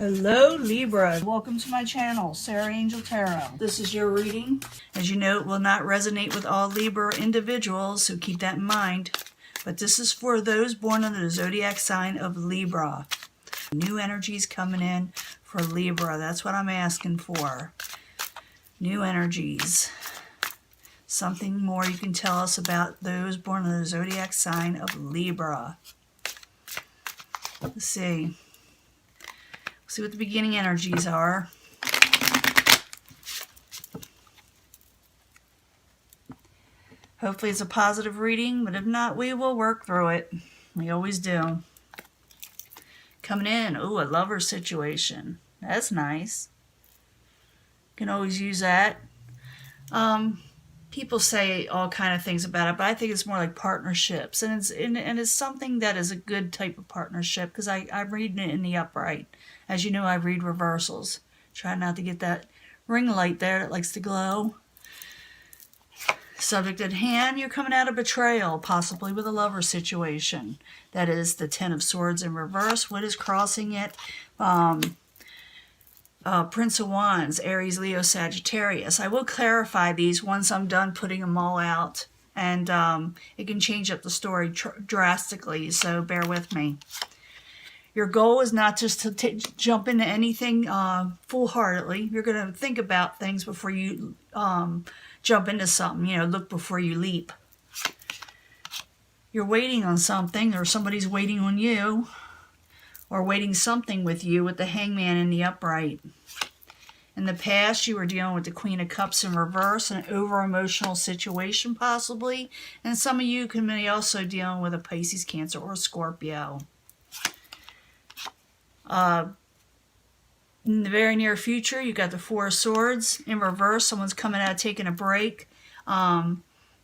Hello Libra, welcome to my channel, Sarah Angel Tarot. This is your reading. As you know, it will not resonate with all Libra individuals, so keep that in mind. But this is for those born under the zodiac sign of Libra. New energies coming in for Libra, that's what I'm asking for. New energies. Something more you can tell us about those born under the zodiac sign of Libra. Let's see. See what the beginning energies are. Hopefully it's a positive reading, but if not, we will work through it. We always do. Coming in, ooh, a lover situation. That's nice. Can always use that. People say all kind of things about it, but I think it's more like partnerships, and it's something that is a good type of partnership because I'm reading it in the upright. As you know, I read reversals. Try not to get that ring light there that likes to glow. Subject at hand, you're coming out of betrayal, possibly with a lover situation. That is the Ten of Swords in reverse. What is crossing it? Prince of Wands, Aries, Leo, Sagittarius. I will clarify these once I'm done putting them all out. And it can change up the story drastically, so bear with me. Your goal is not just to jump into anything full-heartedly. You're going to think about things before you jump into something. You know, look before you leap. You're waiting on something, or somebody's waiting on you, or waiting something with you with the Hangman in the upright. In the past, you were dealing with the Queen of Cups in reverse, an over-emotional situation possibly, and some of you can be also dealing with a Pisces, Cancer, or Scorpio. In the very near future, you got the Four of Swords in reverse. Someone's coming out taking a break.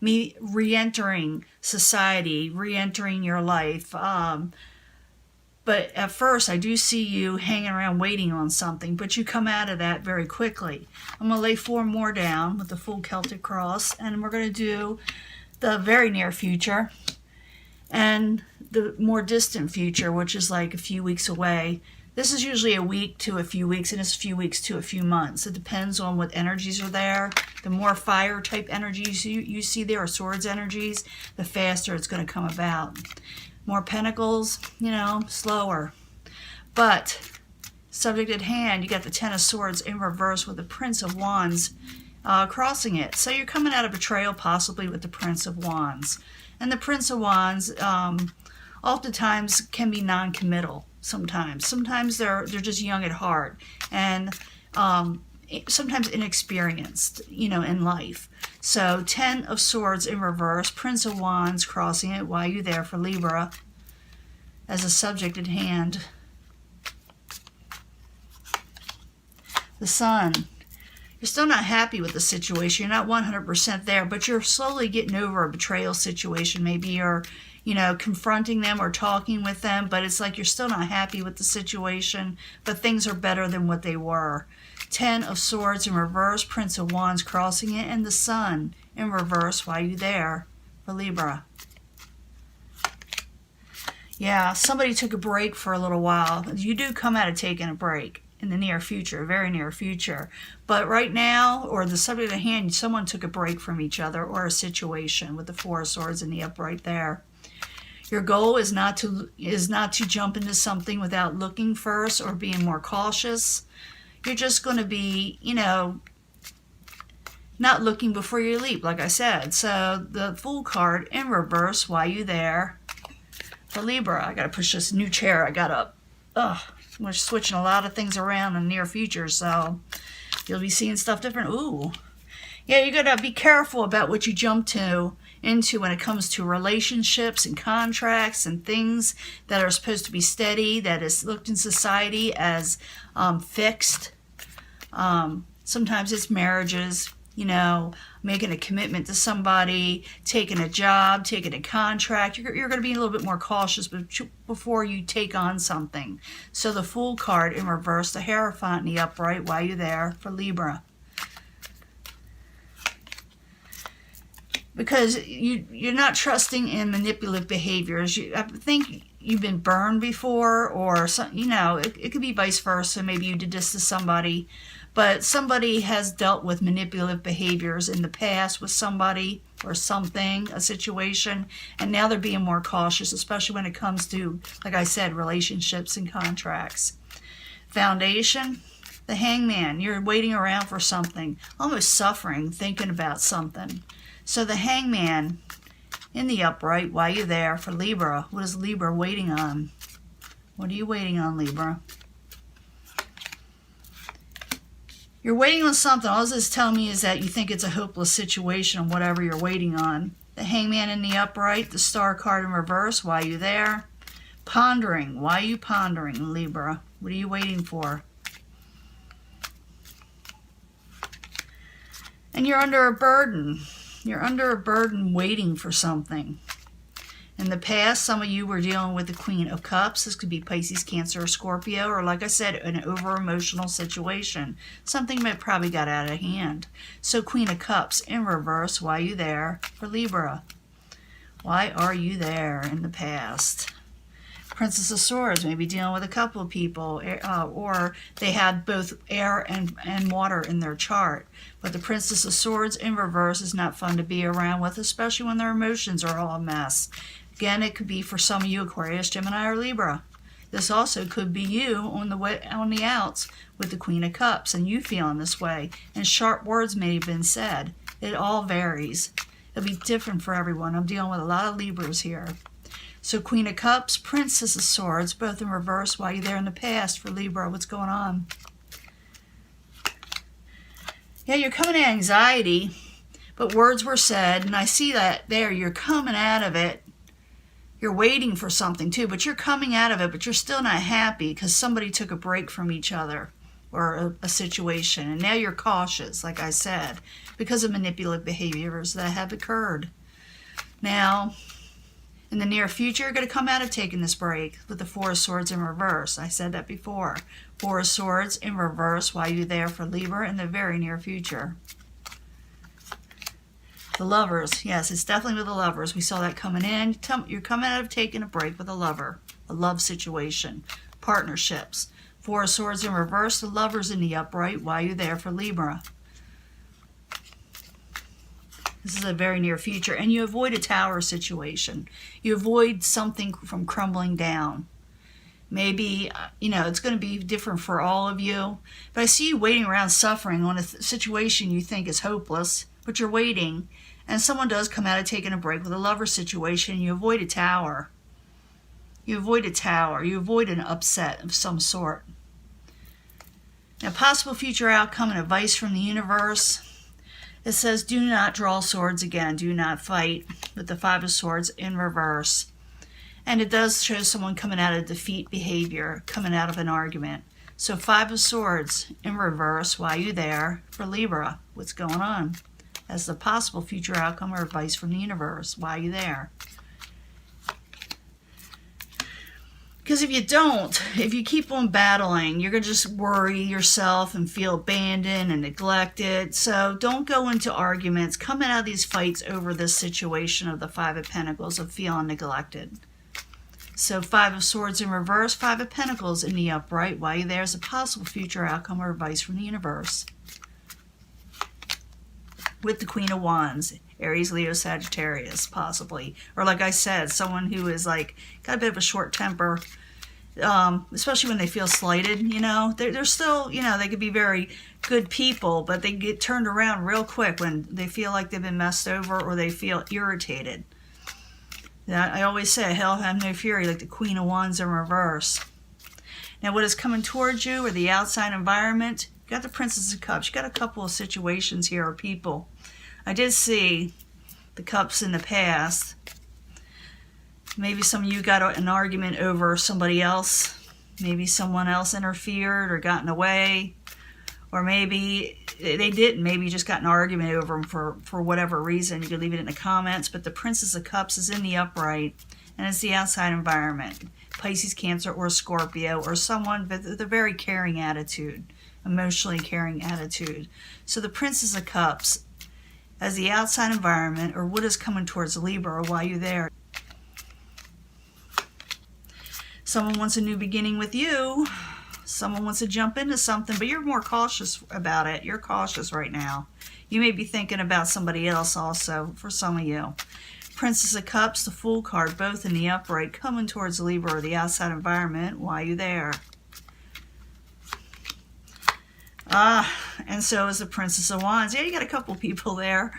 Re-entering society, re-entering your life. But at first, I do see you hanging around waiting on something, but you come out of that very quickly. I'm going to lay 4 more down with the full Celtic cross, and we're going to do the very near future and the more distant future, which is like a few weeks away. This is usually a week to a few weeks, and it's a few weeks to a few months. It depends on what energies are there. The more fire type energies you see there, or swords energies, the faster it's going to come about. More pentacles, you know, slower. But subject at hand, you got the Ten of Swords in reverse with the Prince of Wands crossing it. So you're coming out of betrayal possibly with the Prince of Wands. And the Prince of Wands oftentimes can be non-committal sometimes. Sometimes they're just young at heart and sometimes inexperienced, you know, in life. So 10 of Swords in reverse, Prince of Wands crossing it. Why are you there for Libra as a subject at hand? The Sun. You're still not happy with the situation. You're not 100% there, but you're slowly getting over a betrayal situation. Maybe you're, you know, confronting them or talking with them, but it's like you're still not happy with the situation, but things are better than what they were. 10 of Swords in reverse, Prince of Wands crossing it, and the Sun in reverse. Why are you there for Libra? Yeah, somebody took a break for a little while. You do come out of taking a break in the near future, very near future. But right now, or the subject at hand, someone took a break from each other or a situation with the Four of Swords in the upright there. Your goal is not to jump into something without looking first or being more cautious. You're just going to be, you know, not looking before you leap, like I said. So the Fool card in reverse, why you there for Libra? I got to push this new chair I got up. Ugh, we're switching a lot of things around in the near future, so you'll be seeing stuff different. Ooh. Yeah, you got to be careful about what you jump into when it comes to relationships and contracts and things that are supposed to be steady, that is looked in society as fixed. Sometimes it's marriages, you know, making a commitment to somebody, taking a job, taking a contract. You're going to be a little bit more cautious before you take on something. So the Fool card in reverse, the Hierophant in the upright, why are you there for Libra? Because you're not trusting in manipulative behaviors. I think you've been burned before, or some, it could be vice versa. Maybe you did this to somebody, but somebody has dealt with manipulative behaviors in the past with somebody or something, a situation, and now they're being more cautious, especially when it comes to, like I said, relationships and contracts. Foundation, the Hangman. You're waiting around for something, almost suffering, thinking about something. So the Hangman in the upright, why are you there? For Libra, what is Libra waiting on? What are you waiting on, Libra? You're waiting on something. All this is telling me is that you think it's a hopeless situation, whatever you're waiting on. The Hangman in the upright, the Star card in reverse, why are you there? Pondering, why are you pondering, Libra? What are you waiting for? And you're under a burden. You're under a burden waiting for something. In the past, some of you were dealing with the Queen of Cups. This could be Pisces, Cancer, or Scorpio, or like I said, an over-emotional situation. Something that probably got out of hand. So Queen of Cups in reverse, why are you there? For Libra. Why are you there in the past? Princess of Swords, maybe dealing with a couple of people, or they had both air and water in their chart. But the Princess of Swords in reverse is not fun to be around with, especially when their emotions are all a mess. Again, it could be for some of you, Aquarius, Gemini, or Libra. This also could be you on the outs with the Queen of Cups, and you feeling this way. And sharp words may have been said. It all varies. It'll be different for everyone. I'm dealing with a lot of Libras here. So Queen of Cups, Princess of Swords, both in reverse. Why are you there in the past for Libra? What's going on? Yeah, you're coming out of anxiety, but words were said, and I see that there. You're coming out of it. You're waiting for something too, but you're coming out of it, but you're still not happy because somebody took a break from each other or a situation. And now you're cautious, like I said, because of manipulative behaviors that have occurred. Now, in the near future, you're going to come out of taking this break with the Four of Swords in reverse. I said that before. Four of Swords in reverse. Why are you there for Libra in the very near future? The Lovers. Yes, it's definitely with the Lovers. We saw that coming in. You're coming out of taking a break with a lover. A love situation. Partnerships. Four of Swords in reverse. The Lovers in the upright. Why are you there for Libra? This is a very near future. And you avoid a tower situation. You avoid something from crumbling down. Maybe, it's going to be different for all of you. But I see you waiting around suffering on a situation you think is hopeless. But you're waiting. And someone does come out of taking a break with a lover situation. You avoid a tower. You avoid a tower. You avoid an upset of some sort. Now, possible future outcome and advice from the universe. It says, do not draw swords again. Do not fight, with the Five of Swords in reverse. And it does show someone coming out of defeat behavior, coming out of an argument. So Five of Swords in reverse. Why are you there for Libra? What's going on? As the possible future outcome or advice from the universe. Why are you there? Because if you keep on battling, you're going to just worry yourself and feel abandoned and neglected. So don't go into arguments. Come out of these fights over this situation of the Five of Pentacles of feeling neglected. So Five of Swords in reverse, Five of Pentacles in the upright. Why are you there? As a possible future outcome or advice from the universe. With the Queen of Wands, Aries, Leo, Sagittarius, possibly. Or like I said, someone who is like, got a bit of a short temper, especially when they feel slighted, They're still, they could be very good people, but they get turned around real quick when they feel like they've been messed over or they feel irritated. I always say, hell have no fury, like the Queen of Wands in reverse. Now, what is coming towards you or the outside environment? You got the Princess of Cups. You got a couple of situations here or people. I did see the Cups in the past. Maybe some of you got an argument over somebody else. Maybe someone else interfered or got in the way. Or maybe they didn't. Maybe you just got an argument over them for whatever reason. You can leave it in the comments. But the Princess of Cups is in the upright. And it's the outside environment. Pisces, Cancer, or Scorpio. Or someone with a very caring attitude. Emotionally caring attitude. So the Princess of Cups as the outside environment, or what is coming towards Libra, or why you're there. Someone wants a new beginning with you. Someone wants to jump into something, but you're more cautious about it. You're cautious right now. You may be thinking about somebody else also, for some of you. Princess of Cups, the Fool card, both in the upright, coming towards Libra or the outside environment. Why are you there? And so is the Princess of Wands. Yeah, you got a couple people there.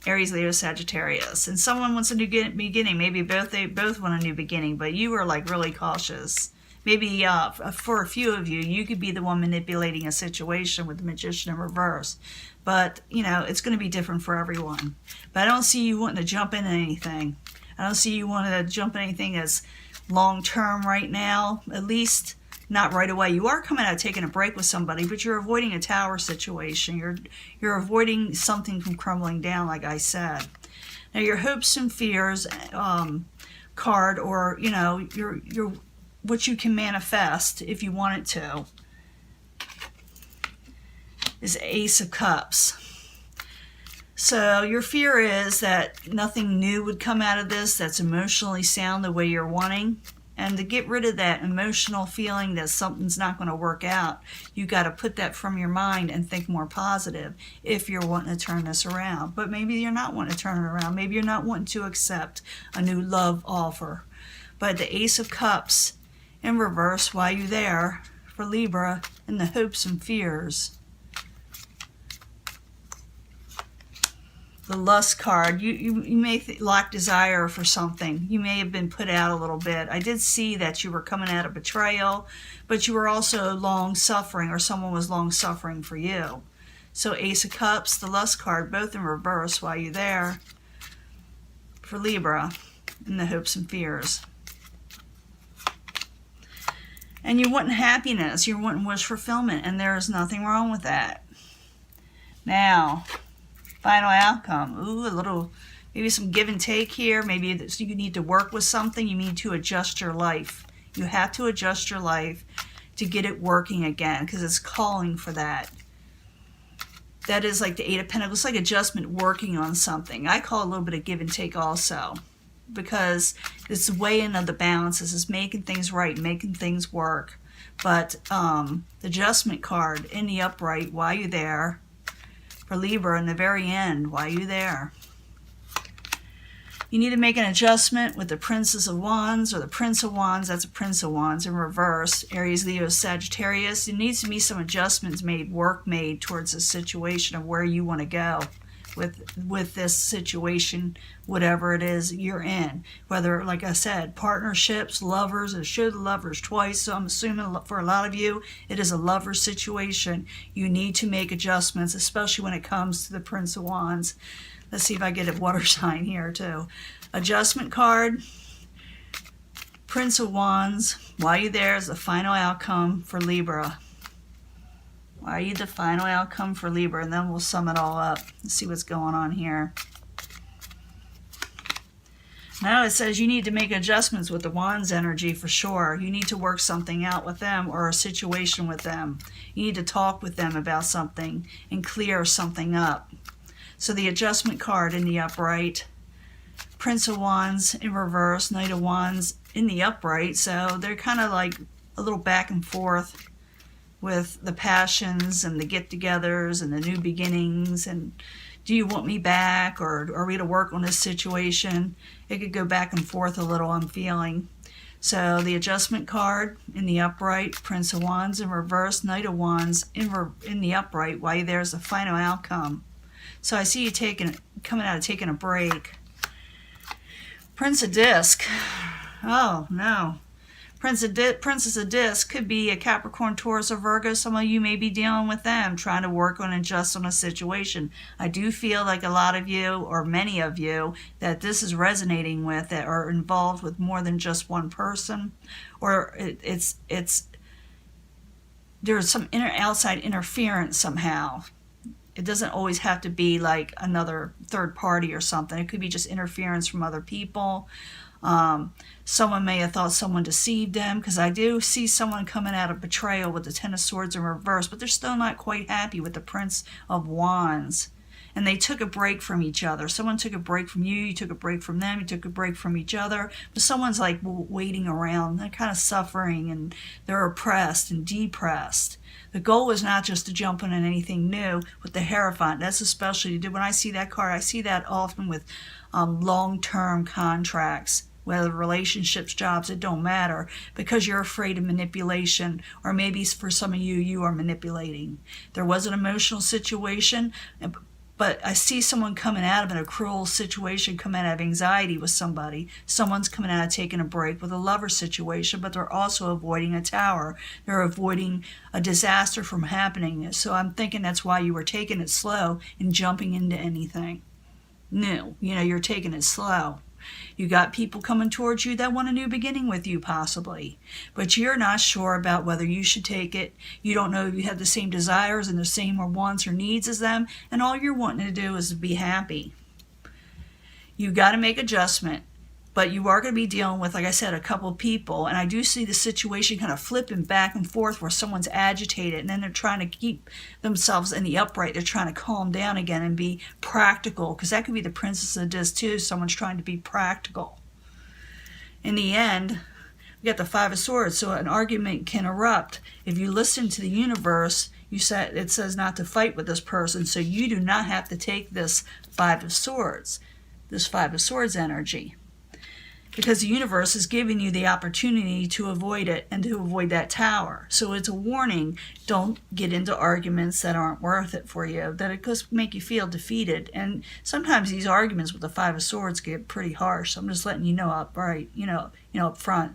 Aries, Leo, Sagittarius. And someone wants a new beginning. Maybe they both want a new beginning, but you are like really cautious. Maybe for a few of you, you could be the one manipulating a situation with the Magician in reverse. But, you know, it's going to be different for everyone. But I don't see you wanting to jump into anything. I don't see you wanting to jump in anything that's long-term right now. At least not right away. You are coming out taking a break with somebody, but you're avoiding a tower situation. You're avoiding something from crumbling down, like I said. Now, your hopes and fears card, or, you know, your what you can manifest if you want it to, is Ace of Cups. So your fear is that nothing new would come out of this that's emotionally sound the way you're wanting. And to get rid of that emotional feeling that something's not going to work out, you got to put that from your mind and think more positive if you're wanting to turn this around. But maybe you're not wanting to turn it around. Maybe you're not wanting to accept a new love offer. But the Ace of Cups in reverse, while you're there, for Libra, in the hopes and fears. The Lust card, you may lack desire for something. You may have been put out a little bit. I did see that you were coming out of betrayal, but you were also long-suffering, or someone was long-suffering for you. So Ace of Cups, the Lust card, both in reverse while you're there, for Libra, in the hopes and fears. And you want happiness, you want wish fulfillment, and there is nothing wrong with that. Now, final outcome. Ooh, a little, maybe some give and take here. Maybe you need to work with something. You need to adjust your life. You have to adjust your life to get it working again, because it's calling for that. That is like the Eight of Pentacles. It's like adjustment, working on something. I call it a little bit of give and take also, because it's the weighing of the balances. It's making things right, making things work. But the Adjustment card in the upright, while you're there, for Libra, in the very end, while you're there, you need to make an adjustment with the Princess of Wands, or the Prince of Wands. That's a Prince of Wands in reverse. Aries, Leo, Sagittarius. There needs to be some adjustments made, work made towards the situation of where you want to go with this situation, whatever it is you're in. Whether, like I said, partnerships, lovers. It showed the lovers twice, so I'm assuming for a lot of you, it is a lover situation. You need to make adjustments, especially when it comes to the Prince of Wands. Let's see if I get a water sign here too. Adjustment card, Prince of Wands. While you're there is the final outcome for Libra. Why are you the final outcome for Libra? And then we'll sum it all up and see what's going on here. Now it says you need to make adjustments with the Wands energy for sure. You need to work something out with them, or a situation with them. You need to talk with them about something and clear something up. So the Adjustment card in the upright, Prince of Wands in reverse, Knight of Wands in the upright. So they're kind of like a little back and forth with the passions and the get-togethers and the new beginnings, and do you want me back, or are we to work on this situation? It could go back and forth a little, I'm feeling. So the Adjustment card in the upright, Prince of Wands in reverse, Knight of Wands in the upright, while there's the final outcome. So I see you coming out of taking a break. Prince of Disc. Oh, no. Princess of Disc could be a Capricorn, Taurus, or Virgo. Some of you may be dealing with them, trying to work on and adjust on a situation. I do feel like a lot of you, or many of you, that this is resonating with, that are involved with more than just one person, or there's some outside interference somehow. It doesn't always have to be like another third party or something. It could be just interference from other people. Someone may have thought someone deceived them, because I do see someone coming out of betrayal with the Ten of Swords in reverse, but they're still not quite happy with the Prince of Wands. and they took a break from each other. Someone took a break from you, you took a break from them, you took a break from each other, but someone's like waiting around. They're kind of suffering and they're oppressed and depressed. The goal is not just to jump on anything new with the Hierophant. That's especially, when I see that card, I see that often with long-term contracts, whether relationships, jobs, it don't matter, because you're afraid of manipulation, or maybe for some of you, you are manipulating. There was an emotional situation, but I see someone coming out of a cruel situation, coming out of anxiety with somebody. Someone's coming out of taking a break with a lover situation, but they're also avoiding a tower. They're avoiding a disaster from happening. So I'm thinking that's why you were taking it slow and jumping into anything new. You're taking it slow. You got people coming towards you that want a new beginning with you, possibly. But you're not sure about whether you should take it. You don't know if you have the same desires and the same wants or needs as them. And all you're wanting to do is to be happy. You got to make adjustment. But you are going to be dealing with, like I said, a couple of people. And I do see the situation kind of flipping back and forth where someone's agitated and then they're trying to keep themselves in the upright. They're trying to calm down again and be practical. Because that could be the Princess of Discs too. Someone's trying to be practical. In the end, we got the Five of Swords. So an argument can erupt. If you listen to the universe, it says not to fight with this person. So you do not have to take this Five of Swords. This Five of Swords energy. Because the universe is giving you the opportunity to avoid it and to avoid that tower. So it's a warning. Don't get into arguments that aren't worth it for you, that it could make you feel defeated. And sometimes these arguments with the Five of Swords get pretty harsh. So I'm just letting you know up front.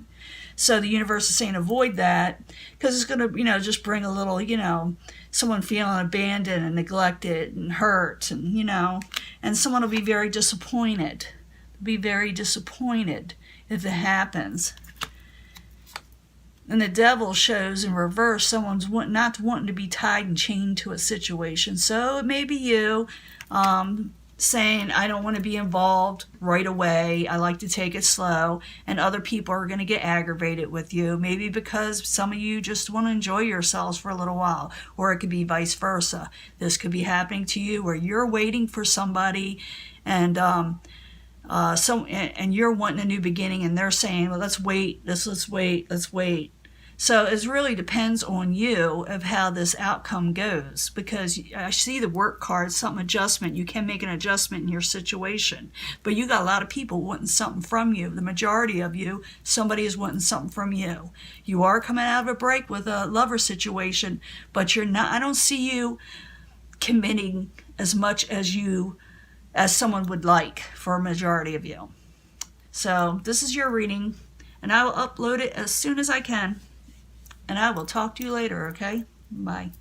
So the universe is saying avoid that, because it's going to, just bring a little, someone feeling abandoned and neglected and hurt, and someone will be very disappointed. Be very disappointed if it happens. And the Devil shows in reverse someone's not wanting to be tied and chained to a situation. So it may be you saying, I don't want to be involved right away. I like to take it slow. And other people are going to get aggravated with you. Maybe because some of you just want to enjoy yourselves for a little while. Or it could be vice versa. This could be happening to you where you're waiting for somebody and and you're wanting a new beginning, and they're saying, well, let's wait. So it really depends on you of how this outcome goes, because I see the work card, something adjustment. You can make an adjustment in your situation, but you got a lot of people wanting something from you. The majority of you, somebody is wanting something from you. You are coming out of a break with a lover situation, but you're not. I don't see you committing as much as someone would like for a majority of you. So this is your reading, and I will upload it as soon as I can. And I will talk to you later, okay? Bye.